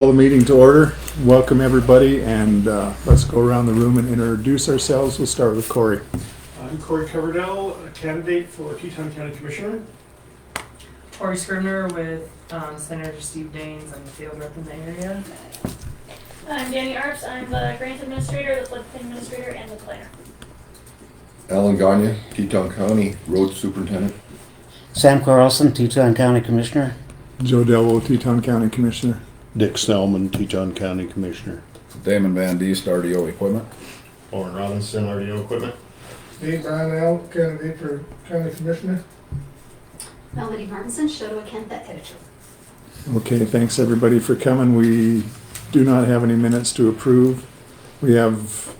Call the meeting to order. Welcome everybody, and let's go around the room and introduce ourselves. We'll start with Corey. I'm Corey Coverdell, a candidate for Teton County Commissioner. Corey Scribner with Senator Steve Daines. I'm the field rep in the area. I'm Danny Arps. I'm the grant administrator, the floodplain administrator, and the planner. Alan Gagne, Teton County Road Superintendent. Sam Carlson, Teton County Commissioner. Joe Delwo, Teton County Commissioner. Dick Snellman, Teton County Commissioner. Damon Van Diest, RDO Equipment. Owen Robinson, RDO Equipment. Dave Brownell, candidate for County Commissioner. Melody Martinson, Shoto Kentha editor. Okay, thanks everybody for coming. We do not have any minutes to approve. We have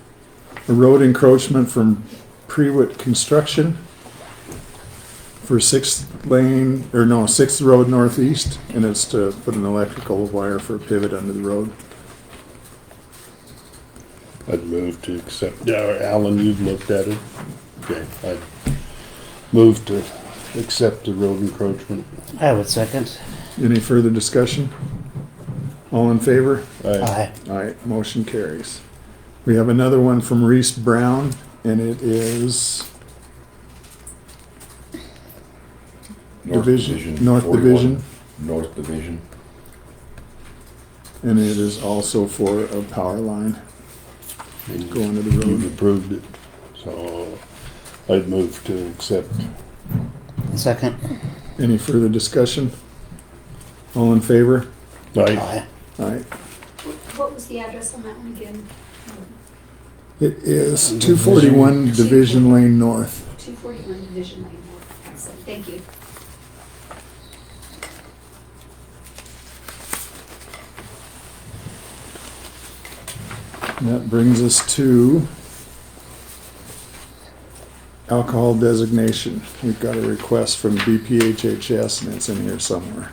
a road encroachment from Prewitt Construction for 6th Road Northeast, and it's to put an electrical wire for a pivot under the road. I'd move to accept, Alan, you've looked at it. Okay, I'd move to accept the road encroachment. I would second. Any further discussion? All in favor? Aye. Aye, motion carries. We have another one from Reese Brown, and it is North Division, North Division. and it is also for a power line going to the You've road. approved it, so I'd move to accept. Second. Any further discussion? All in favor? Aye. Aye. What was the address on that one again? It is 241 Division Lane North. 241 Division Lane North. Excellent, thank you. And that brings us to alcohol designation. We've got a request from BPHHS, and it's in here somewhere.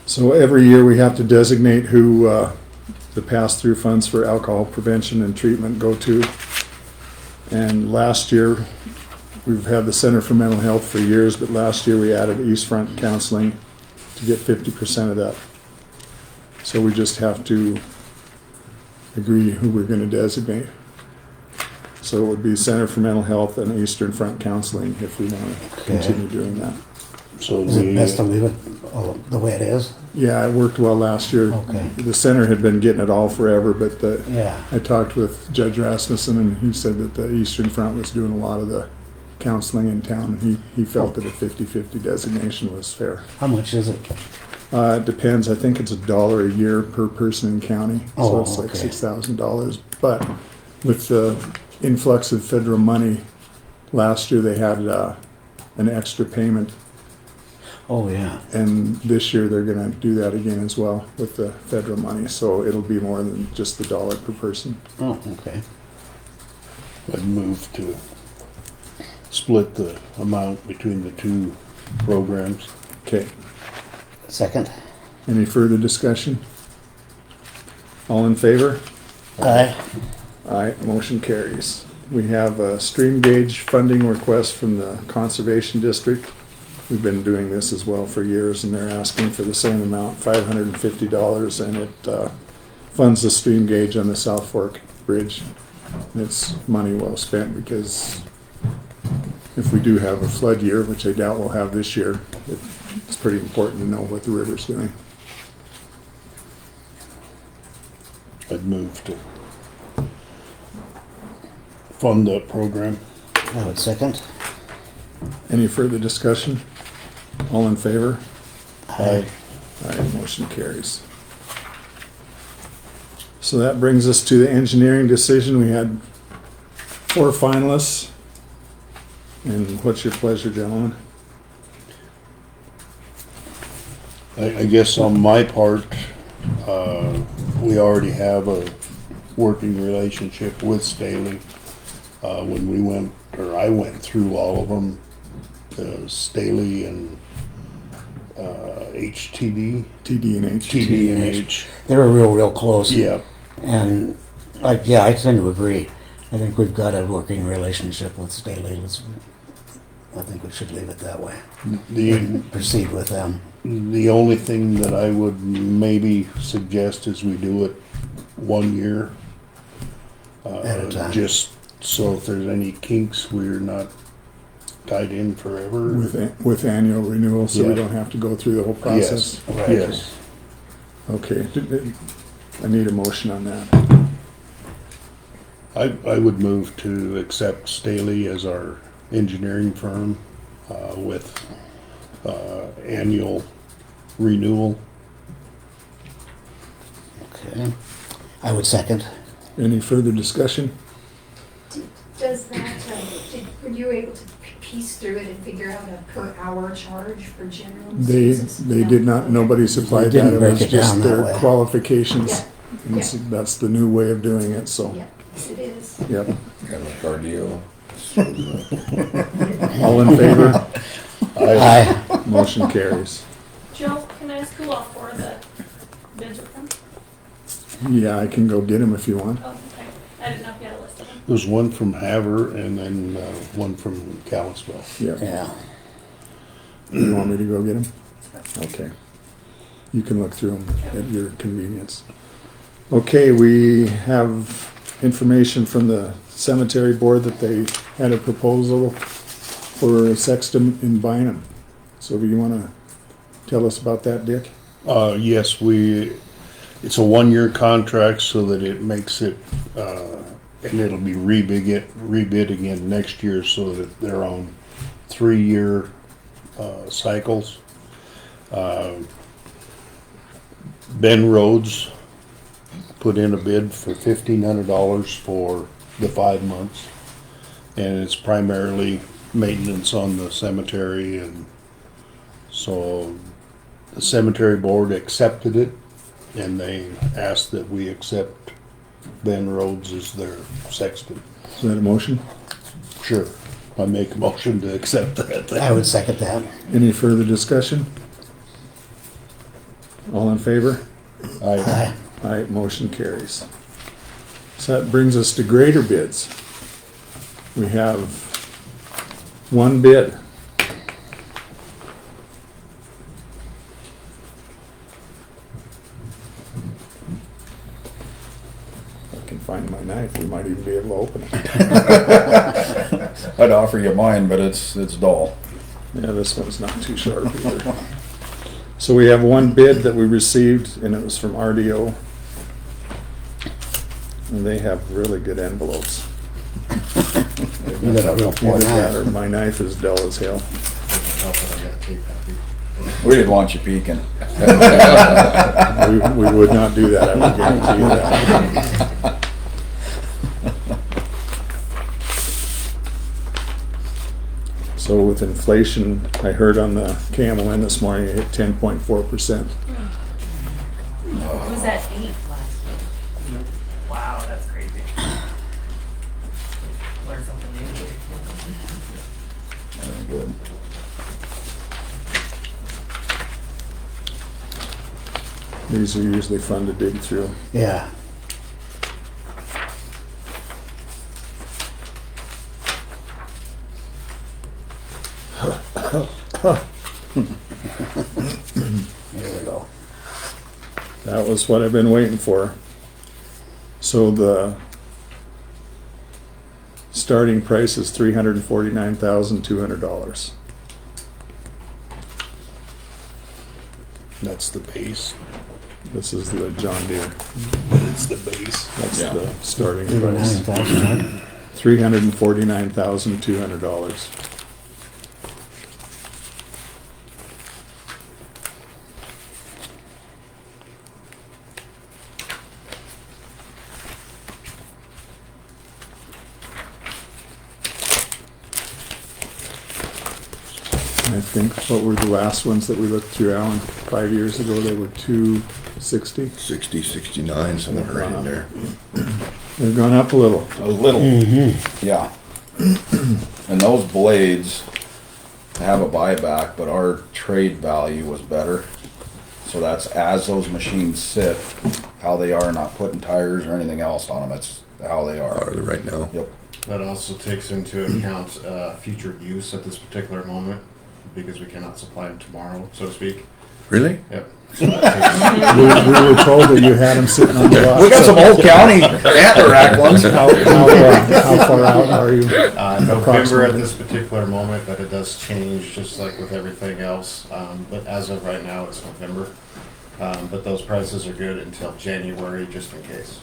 So every year we have to designate who the pass-through funds for alcohol prevention and treatment go to. And last year, we've had the Center for Mental Health for years, but last year we added East Front Counseling to get 50% of that. So we just have to agree who we're going to designate. So it would be Center for Mental Health and Eastern Front Counseling if we want to continue doing that. So Is it best to leave it the way it is? Yeah, it worked well last year. Okay. The center had been getting it all forever, but Yeah. I talked with Judge Rasmussen, and he said that the Eastern Front was doing a lot of the counseling in town, and he felt that a 50-50 designation was fair. How much is it? It depends. I think it's $1 a year per person in county, so Oh, it's like okay. $6,000. But with the influx of federal money, last year they had an extra payment, Oh, yeah. and this year they're gonna do that again as well with the federal money, so it'll be more than just the $1 per person. Oh, okay. I'd move to split the amount between the two programs. Okay, Second. any further discussion? All in favor? Aye. Aye, motion carries. We have a stream gauge funding request from the Conservation District. We've been doing this as well for years, and they're asking for the same amount, $550, and it funds the stream gauge on the South Fork Bridge. And it's money well spent, because if we do have a flood year, which I doubt we'll have this year, it's pretty important to know what the river's doing. I'd move to fund that program. I would second. Any further discussion? All in favor? Aye. Aye, motion carries. So that brings us to the engineering decision. We had 4 finalists. And what's your pleasure, gentlemen? I guess on my part, we already have a working relationship with Staley. When I went through all of them, Staley and HTD, TD and H. TD&H. They were real close. Yeah, And, yeah, I tend to agree. I think we've got a working relationship with Staley. I think we should leave it that way. Proceed with them. the only thing that I would maybe suggest is we do it 1 year. At a time. Just so if there's any kinks, we're not tied in forever. With annual renewal, so we Yeah. don't have to go through the whole process. Yes, Right. yes. Okay, I need a motion on that. I would move to accept Staley as our engineering firm with annual renewal. Okay. I would second. Any further discussion? Does that, were you able to piece through it and figure out a per hour charge for general? They did not, nobody supplied They that, didn't it break was it down just that their way. qualifications. Yeah. And Yeah. so that's the new way of doing it, so, Yeah, yes it is. yep. Kind of like our deal. All in favor? Aye. Motion carries. Joe, can I ask who all four of the bids were from? Yeah, I can go get them if you want. Oh, okay. I didn't know if you had a list of them. There's one from Haver and then one from Callisville. Yeah. Yeah. You want me to go get them? Okay. You can look through them at your convenience. Okay, we have information from the cemetery board that they had a proposal for a sexton in Bynum. So do you wanna tell us about that, Dick? Yes, it's a 1 year contract so that it makes it, and it'll be rebid again next year so that they're on 3 year cycles. Ben Rhodes put in a bid for $1,500 for the 5 months. And it's primarily maintenance on the cemetery, and so the cemetery board accepted it, and they asked that we accept Ben Rhodes as their sexton. Is that a motion? Sure. I make a motion to accept that. I would second that. Any further discussion? All in favor? Aye. Aye, motion carries. So that brings us to greater bids. We have one bid. If I can find my knife, we might even be able to open it. I'd offer you mine, but it's dull. Yeah, this one's not too sharp either. So we have one bid that we received, and it was from RDO. And they have really good envelopes. You got a real poor Either that knife. or my knife is dull as hell. We didn't want you peeking. We would not do that, I would guarantee you that. So with inflation, I heard on the KMON this morning, it hit 10.4%. It was at 8 last year. Wow, that's crazy. Learn something new. Very good. These are usually fun to dig through. Yeah. There we go. That was what I've been waiting for. So the starting price is $349,200. That's the base. This is the John Deere. It's the base. That's Yeah. the starting price. 39,000. $349,200. I think, what were the last ones that we looked through, Alan? 5 years ago, they were 260. 60, 69, somewhere right in there. They've gone up a little. A little, yeah. And those blades have a buyback, but our trade value was better. So that's as those machines sit, how they are, not putting tires or anything else on them, it's how they Are are. they right now? Yep. That also takes into account future use at this particular moment, because we cannot supply them tomorrow, so to speak. Really? Yep. So that We were told that you had them sitting on the lot. We got some old county antler rack ones. How far out are you? takes, November Approximately. at this particular moment, but it does change just like with everything else. But as of right now, it's November. But those prices are good until January, just in case.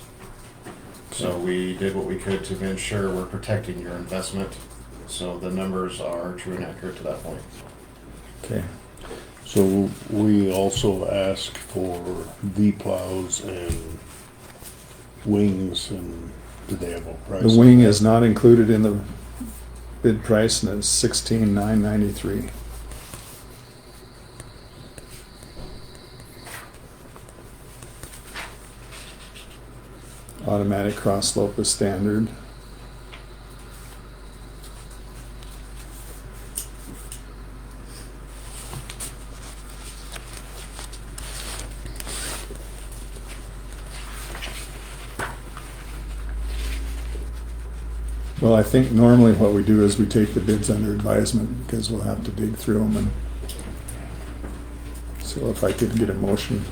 So we did what we could to ensure we're protecting your investment. So the numbers are true and accurate to that point. Okay. So we also asked for V-plows and wings, and do they have a price? The wing is not included in the bid price, and it's $16,993. Automatic cross slope is standard. Well, I think normally what we do is we take the bids under advisement because we'll have to dig through them, and so if I could get a motion,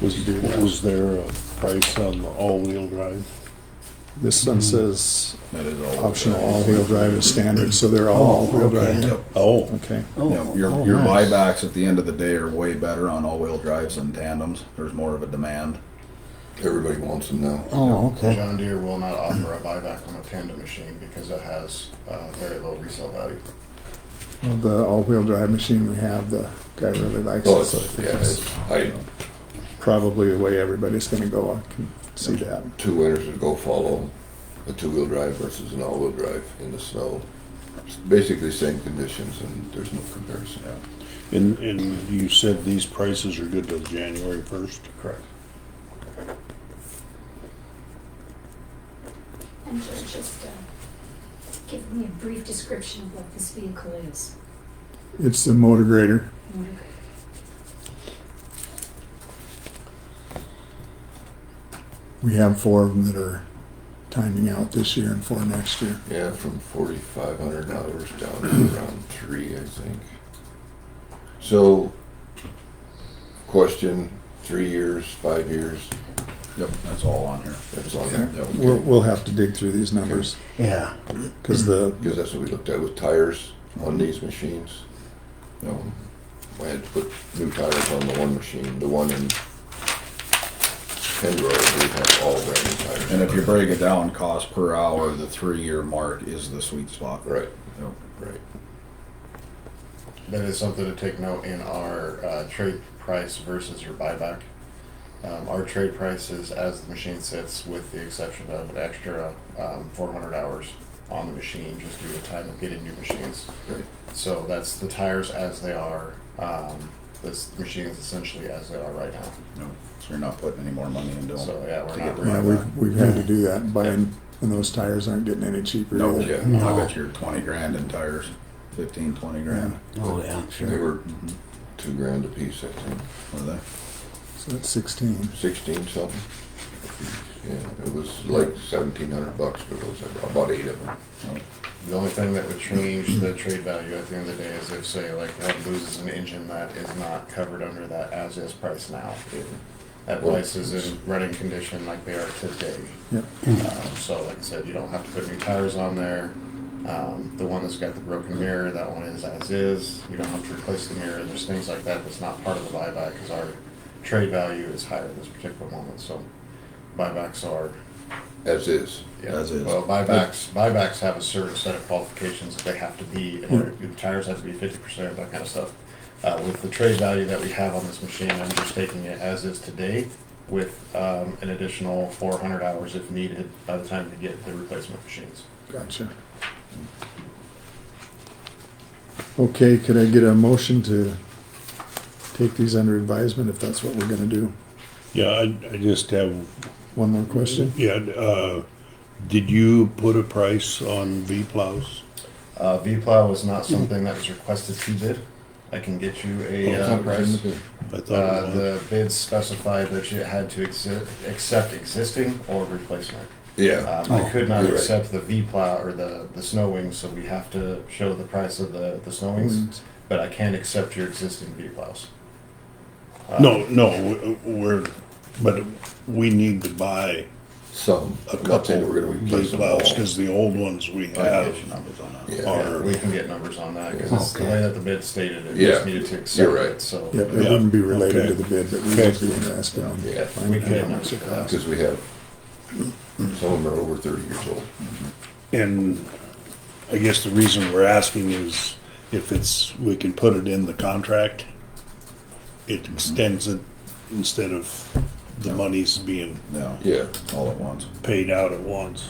Was, do that. was there a price on the all-wheel drive? This one says That is all. optional all-wheel drive is standard, so they're all all-wheel okay. drive. Yep. Oh, Okay. Yep. Your buybacks at the end of the day are way better on all-wheel drives than tandems. There's more of a demand. Everybody wants them now. Oh, okay. John Deere will not offer a buyback on a tandem machine because it has very low resale value. Well, the all-wheel drive machine we have, the guy really likes Well, it, so I think yeah, it's I, probably the way everybody's gonna go. I can see that. two winters ago follow a two-wheel drive versus an all-wheel drive in the snow. It's basically same conditions and there's no comparison. and you said these prices are good till January 1st? Correct. And just give me a brief description of what this vehicle is. It's a motor grader. We have 4 of them that are timing out this year and 4 next year. Yeah, from $4,500 down to around 3, I think. So, question, 3 years, 5 years, Yep, that's all on here. that's on there. Yep. We'll have to dig through these numbers, Yeah. because the, Because that's what we looked at with tires on these machines. You know, I had to put new tires on the one machine, the one in Penrose, we have all brand new tires. And if you break it down, cost per hour, the 3-year mark is the sweet spot. Right, Yep. right. That is something to take note in our trade price versus your buyback. Our trade price is as the machine sits, with the exception of an extra 400 hours on the machine just due to time of getting new machines. Right. So that's the tires as they are. This machine is essentially as they are right now. No, so you're not putting any more money into them. So yeah, we're To not get bringing yeah, that. we've had to do that, and those tires aren't getting any cheaper No, either. Yeah. No. I bet you're 20 grand in tires, 15, 20 grand. Oh, yeah, They sure. were $2,000 a piece, I think. What are they? So that's 16. 16 something. Yeah, it was like $1,700 for those. I bought about 8 of them. The only thing that would change the trade value at the end of the day is if, say, like, one loses an engine that is not covered under that as-is price now. That price is in running condition like they are today. Yep. So like I said, you don't have to put new tires on there. The one that's got the broken mirror, that one is as is. You don't have to replace the mirror. There's things like that that's not part of the buyback because our trade value is higher at this particular moment. So buybacks are, As is. yeah. As is. Well, buybacks have a certain set of qualifications that they have to be. In order, the tires have to be 50%, that kind of stuff. With the trade value that we have on this machine, I'm just taking it as is today with an additional 400 hours if needed by the time we get the replacement machines. Gotcha. Okay, could I get a motion to take these under advisement if that's what we're gonna do? Yeah, I just have, One more question? yeah, did you put a price on V-plows? V-plow was not something that was requested to bid. I can get you a price. I thought it was. The bids specified that you had to accept existing or replacement. Yeah, I could not you're right. accept the V-plow or the snow wings, so we have to show the price of the snow wings, but I can accept your existing V-plows. No, but we need to buy some, a I'm not saying couple we're gonna replace them all. because the old ones we I have get your numbers on that. Yeah, Yeah, are, we can get numbers on that, because it's the Okay. way that the bid stated, it Yeah, just needed to accept you're right. it, so. Yep, it Yeah, wouldn't be related okay. to the bid, but we Okay. would be interested in Yeah, we finding can. out how much it costs. because we have, some of them are over 30 years old. and I guess the reason we're asking is if we can put it in the contract, it extends it instead of the money's being Yeah, Yeah, all at once. paid out at once.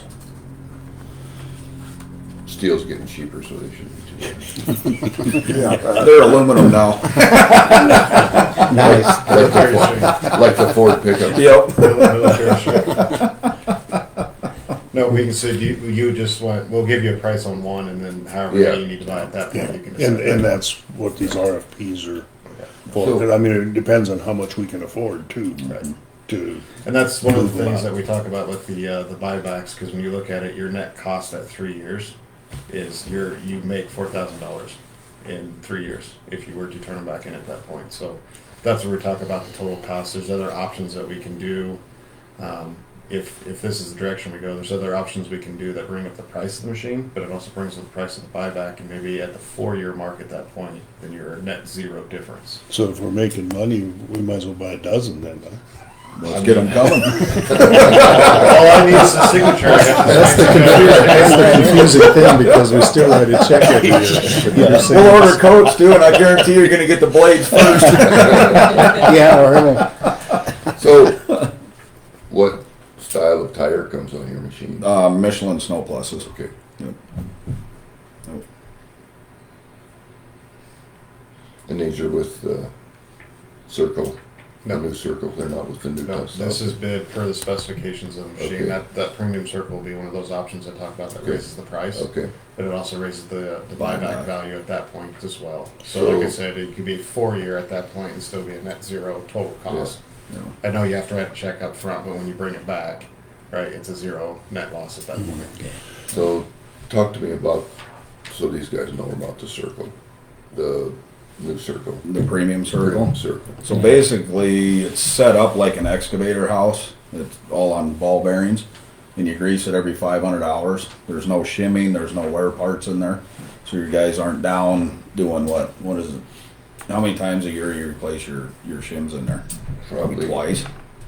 steel's getting cheaper, so they shouldn't be too Yeah, they're aluminum now. Nice. bad. Like the Ford pickup. Yep. Military ship. No, we can say, you just want, we'll give you a price on one, and then however Yeah. many you need to buy at that Yeah, point, you can and accept that. that's what these RFPs are for. So- 'Cause I mean, it depends on how much we can afford too. Right. To And that's one of Move the them things up. that we talk about with the buybacks, because when you look at it, your net cost at 3 years is you make $4,000 in 3 years if you were to turn them back in at that point. So that's where we talk about the total cost. There's other options that we can do. If this is the direction we go, there's other options we can do that bring up the price of the machine, but it also brings up the price of the buyback, and maybe at the 4-year mark at that point, then you're a net zero difference. so if we're making money, we might as well buy a dozen then. Huh? Let's get them coming. All I need is a signature. That's the confusing thing, because we still write a check every year. But you're saying We'll order it's- coats too, and I guarantee you're gonna get the blades first. Yeah, or, So, what style of tire comes on your machine? Michelin Snow Pluses. Okay. Yep. And these are with the Circle, the No. new Circle, they're not with the new No, tough stuff. this is bid per the specifications of the Okay. machine. That premium circle will be one of those options I talked about that Okay. raises the price, Okay, but it also raises the buyback Buyback. value at that point as well. So So- like I said, it could be 4-year at that point and still be a net zero total cost. Yeah. I know you have to write a check up front, but when you bring it back, right, it's a zero net loss at that point. so talk to me about, so these guys know about the Circle, the new Circle. The premium circle. Circle. So basically, it's set up like an excavator house. It's all on ball bearings, and you grease it every 500 hours. There's no shimming, there's no wear parts in there, so your guys aren't down doing what is it? How many times a year you replace your shims in there? Probably Twice.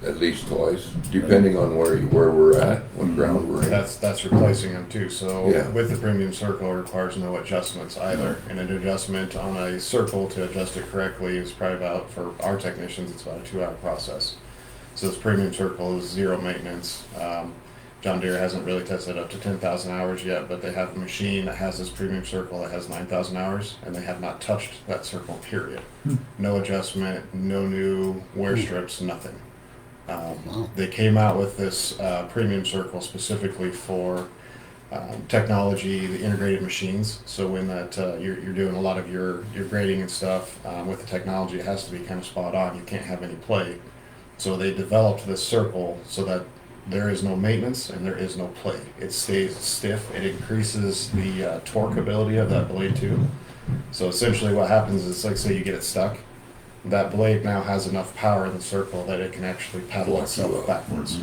at least twice, depending on where we're at, what ground we're in. That's replacing them too, so Yeah. with the premium circle, it requires no adjustments either. And an adjustment on a circle to adjust it correctly is probably about, for our technicians, it's about a 2-hour process. So this premium circle is zero maintenance. John Deere hasn't really tested up to 10,000 hours yet, but they have a machine that has this premium circle that has 9,000 hours, and they have not touched that circle, period. No adjustment, no new wear strips, nothing. They came out with this premium circle specifically for technology, the integrated machines. So when that you're doing a lot of your grading and stuff with the technology, it has to be kind of spot on. You can't have any play. So they developed this circle so that there is no maintenance and there is no play. It stays stiff. It increases the torque ability of that blade too. So essentially what happens is, like, say you get it stuck, that blade now has enough power in the circle that it can actually paddle itself backwards.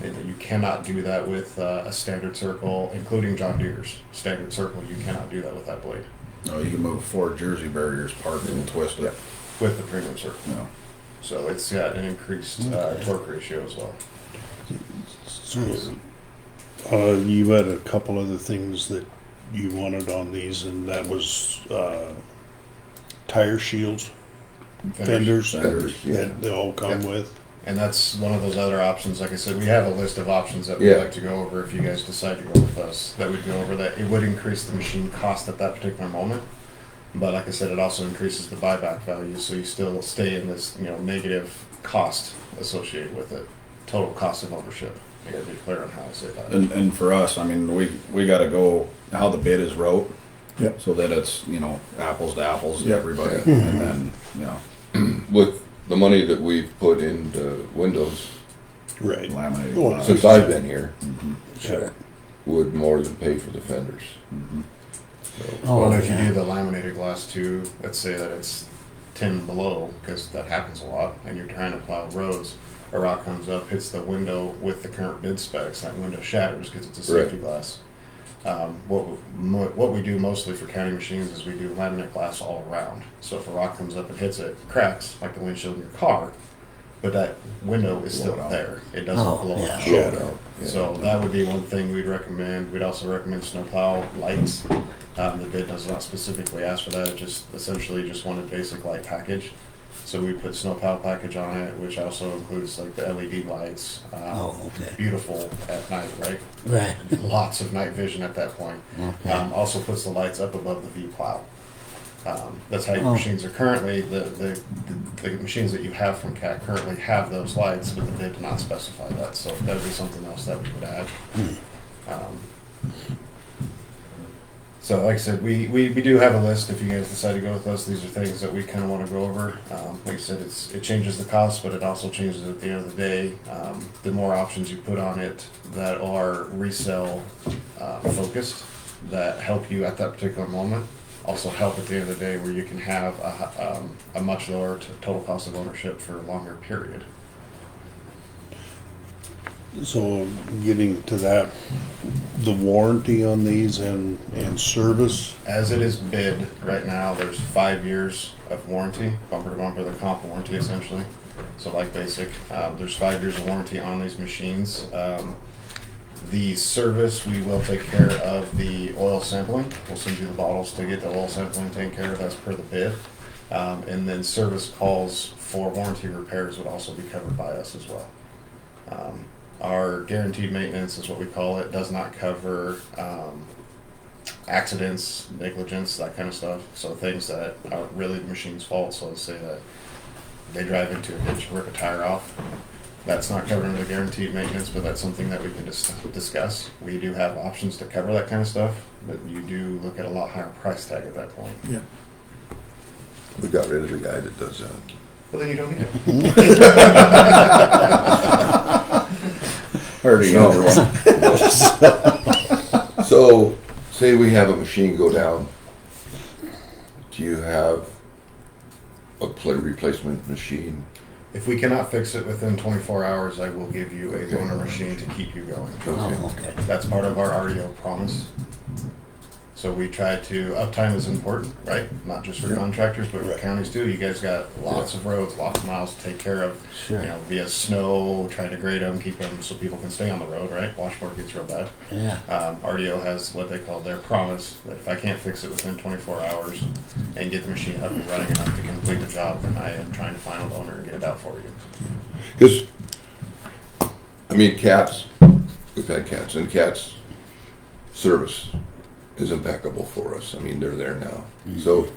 And you cannot do that with a standard circle, including John Deere's standard circle. You cannot do that with that blade, No, you can move 4 Jersey barriers parked and twist it. with the premium circle. No. So it's got an increased torque ratio as well. You had a couple other things that you wanted on these, and that was tire shields, fenders Fenders, yeah. that they all come Yep. with. And that's one of those other options. Like I said, we have a list of options that we'd Yeah. like to go over if you guys decide to go with us. That would go over that. It would increase the machine cost at that particular moment. But like I said, it also increases the buyback value, so you still stay in this, negative cost associated with it. total cost of ownership. I gotta be clear on how I say that. And for us, I mean, we gotta go how the bid is wrote. Yep. So that it's, you know, apples to apples to Yep. everybody, Yeah. and then, you know, With the money that we've put into windows Right. laminated Well, glass. since I've been here, Sure. would more than pay for the fenders. Oh, Well, if you yeah. do the laminated glass too, let's say that it's 10 below, because that happens a lot, and you're trying to plow roads, a rock comes up, hits the window with the current bid specs, that window shatters because it's a safety Right. glass. What we do mostly for county machines is we do laminate glass all around. So if a rock comes up and hits it, it cracks like the windshield in your car, but that window is still Blow it out. there. It doesn't Oh, blow yeah. out. Blow it out. Yeah. So that would be one thing we'd recommend. We'd also recommend snowplow lights. The bid does not specifically ask for that, it just essentially just wanted basic light package. So we put snowplow package on it, which also includes like the LED lights. Oh, okay. Beautiful at night, right? Right. Lots of night vision at that point. Okay. Also puts the lights up above the V plow. That's how your Oh. machines are currently, the machines that you have from CAT currently have those lights, but the bid did not specify that, so that would be something else that we would add. So like I said, we do have a list. If you guys decide to go with us, these are things that we kind of want to go over. Like I said, it changes the cost, but it also changes at the end of the day. The more options you put on it that are resale focused, that help you at that particular moment, also help at the end of the day where you can have a much lower total cost of ownership for a longer period. So getting to that, the warranty on these and service, As it is bid right now, there's 5 years of warranty, bumper to bumper, the comp warranty essentially. So like basic, there's 5 years of warranty on these machines. The service, we will take care of the oil sampling. We'll send you the bottles to get the oil sampling taken care of as per the bid. And then service calls for warranty repairs would also be covered by us as well. Our guaranteed maintenance is what we call it, does not cover accidents, negligence, that kind of stuff. So things that are really the machine's fault. So let's say that they drive into a ditch and rip a tire off. That's not covered under the guaranteed maintenance, but that's something that we can discuss. We do have options to cover that kind of stuff, but you do look at a lot higher price tag at that point. Yeah. We got rid of the guy that does that. Well, then you don't need it. Heard of another one. So, say we have a machine go down, do you have a replacement machine? If we cannot fix it within 24 hours, I will give you a loaner machine to keep you going. Oh, okay. That's part of our REO promise. So we try to, uptime is important, right? Not just for contractors, but for counties too. You guys got lots of roads, lots of miles to take care of. Sure. You know, via snow, trying to grade them, keep them so people can stay on the road, right? Washboard gets real bad. Yeah. RDO has what they call their promise, that if I can't fix it within 24 hours and get the machine up and running enough to complete the job, then I am trying to find a loaner and get it out for you. Because, I mean, cats, we've had cats, and cats' service is impeccable for us. I mean, they're there now. So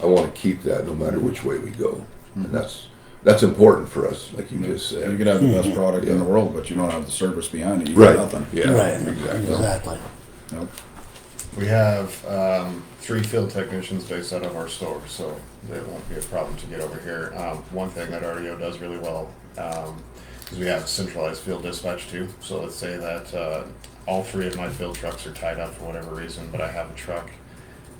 I want to keep that no matter which way we go. And that's important for us, like you just You said. could have the best product in the world, but you don't have the service behind it, you Right. got nothing. Yeah, Right. exactly. Exactly. Nope. We have 3 field technicians based out of our store, so it won't be a problem to get over here. One thing that RDO does really well is we have centralized field dispatch too. So let's say that all 3 of my field trucks are tied up for whatever reason, but I have a truck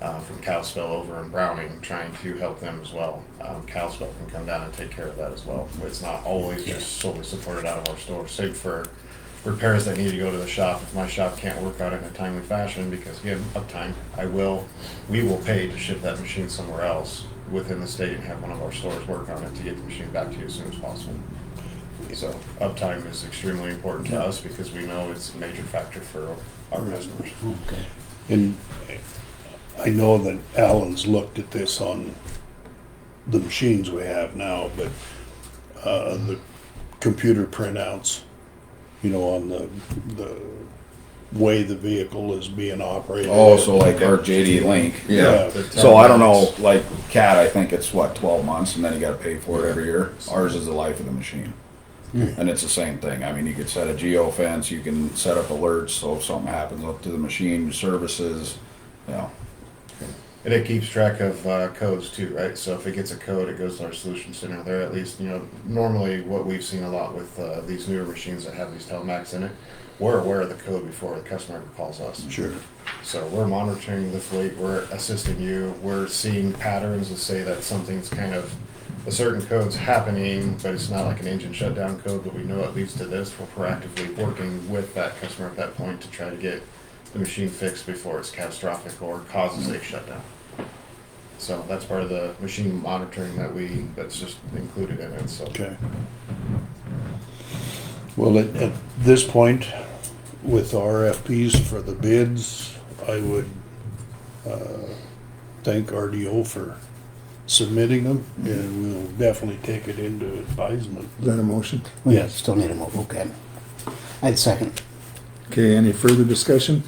from Kalispell over in Browning trying to help them as well. Kalispell can come down and take care of that as well. It's not always just solely supported out of our store, save for repairs that need to go to the shop. If my shop can't work out in a timely fashion, because again, uptime, we will pay to ship that machine somewhere else within the state and have one of our stores work on it to get the machine back to you as soon as possible. So uptime is extremely important to us because we know it's a major factor for our customers. Okay. and I know that Alan's looked at this on the machines we have now, but the computer printouts, you know, on the way the vehicle is being operated. Oh, so like our JD Link. Yeah. So I don't know, like CAT, I think it's what, 12 months, and then you gotta pay for it every year. Ours is the life of the machine. And it's the same thing. I mean, you could set a geo fence, you can set up alerts, so if something happens up to the machine services, you know. And it keeps track of codes too, right? So if it gets a code, it goes to our solution center. There, at least, normally what we've seen a lot with these newer machines that have these telemax in it, we're aware of the code before the customer calls us. Sure. So we're monitoring the fleet, we're assisting you, we're seeing patterns that say that something's kind of, a certain code's happening, but it's not like an engine shutdown code, but we know it leads to this. We're proactively working with that customer at that point to try to get the machine fixed before it's catastrophic or causes a shutdown. So that's part of the machine monitoring that's just included in it, so. Okay. Well, at this point, with RFPs for the bids, I would thank RDO for submitting them, and we'll definitely take it into advisement. Is that a motion? We still need a move, okay. I'd second. Okay, any further discussion?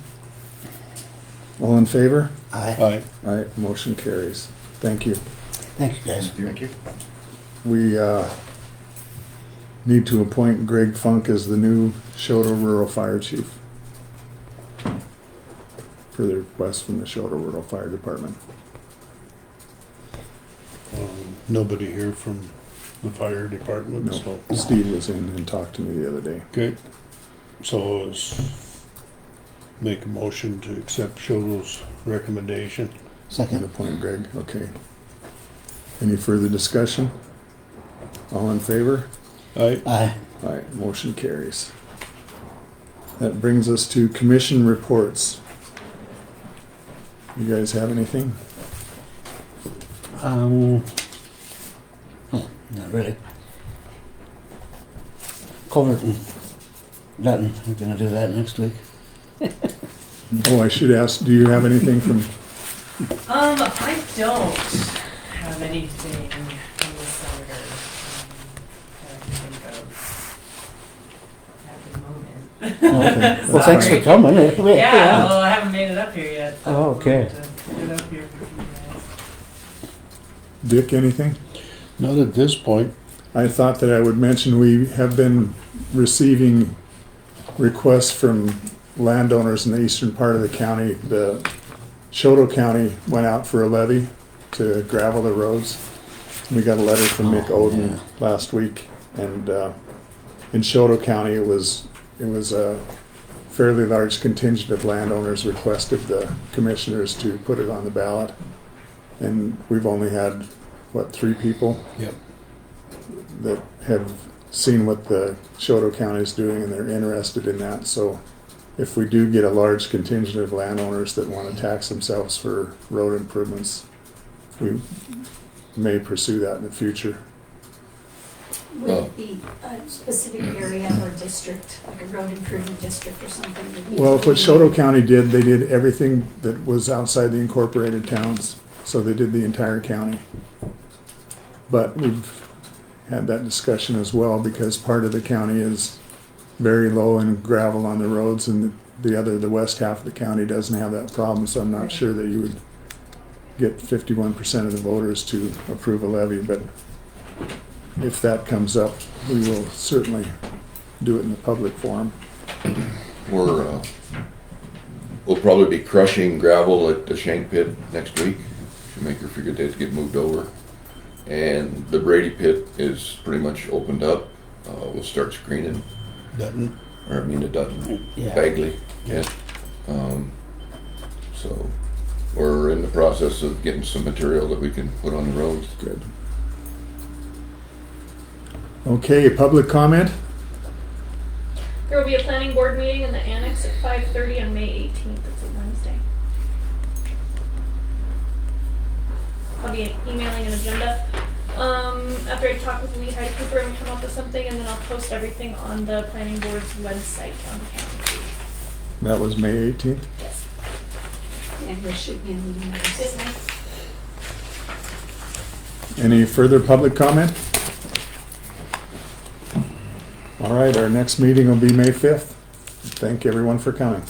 All in favor? Aye. Aye. Aye, motion carries. Thank you. Thank you, guys. Thank you. We need to appoint Greg Funk as the new Shoto Rural Fire Chief. Further request from the Shoto Rural Fire Department. Nobody here from the fire department, No, so. Steve was in and talked to me the other day. Okay. So make a motion to accept Shoto's recommendation. And Second. appoint Greg, okay. Any further discussion? All in favor? Aye. Aye. Aye, motion carries. That brings us to commission reports. You guys have anything? Not really. Culvert and Dutton, we're gonna do that next week. Oh, I should ask, do you have anything from, I don't have anything from the senator that I can think of at the moment. okay, Well, thanks for coming. Yeah, well, I haven't made it up here yet. So Oh, okay. I'll have to get it up here for you guys. Dick, anything? Not at this point. I thought that I would mention we have been receiving requests from landowners in the eastern part of the county. The Shoto County went out for a levy to gravel the roads. We got a letter from Mick Oden last week, and in Shoto County it was a fairly large contingent of landowners requested the commissioners to put it on the ballot, and we've only had 3 people Yep. that have seen what the Shoto County is doing, and they're interested in that. So if we do get a large contingent of landowners that want to tax themselves for road improvements, we may pursue that in the future. Would it be a specific area or district, like a road improvement district or something? that needs Well, to what be- Shoto County did, they did everything that was outside the incorporated towns, so they did the entire county. But we've had that discussion as well, because part of the county is very low in gravel on the roads, and the west half of the county doesn't have that problem, so I'm not sure that you would get 51% of the voters to approve a levy, but if that comes up, we will certainly do it in the public forum. We'll probably be crushing gravel at the Shank Pit next week. Shoemaker figured they'd get moved over. And the Brady Pit is pretty much opened up. We'll start screening, Dutton. the Dutton, Yeah. Bagley, yeah. So we're in the process of getting some material that we can put on the roads. Good. Okay, public comment? There will be a planning board meeting in the annex at 5:30 on May 18th. It's a Wednesday. I'll be emailing an agenda. After I talk with Lee Cooper and come up with something, and then I'll post everything on the planning board's website on the county. That was May 18th. Yes. And there should be a meeting notice. It's nice. Any further public comment? All right, our next meeting will be May 5th. Thank everyone for coming.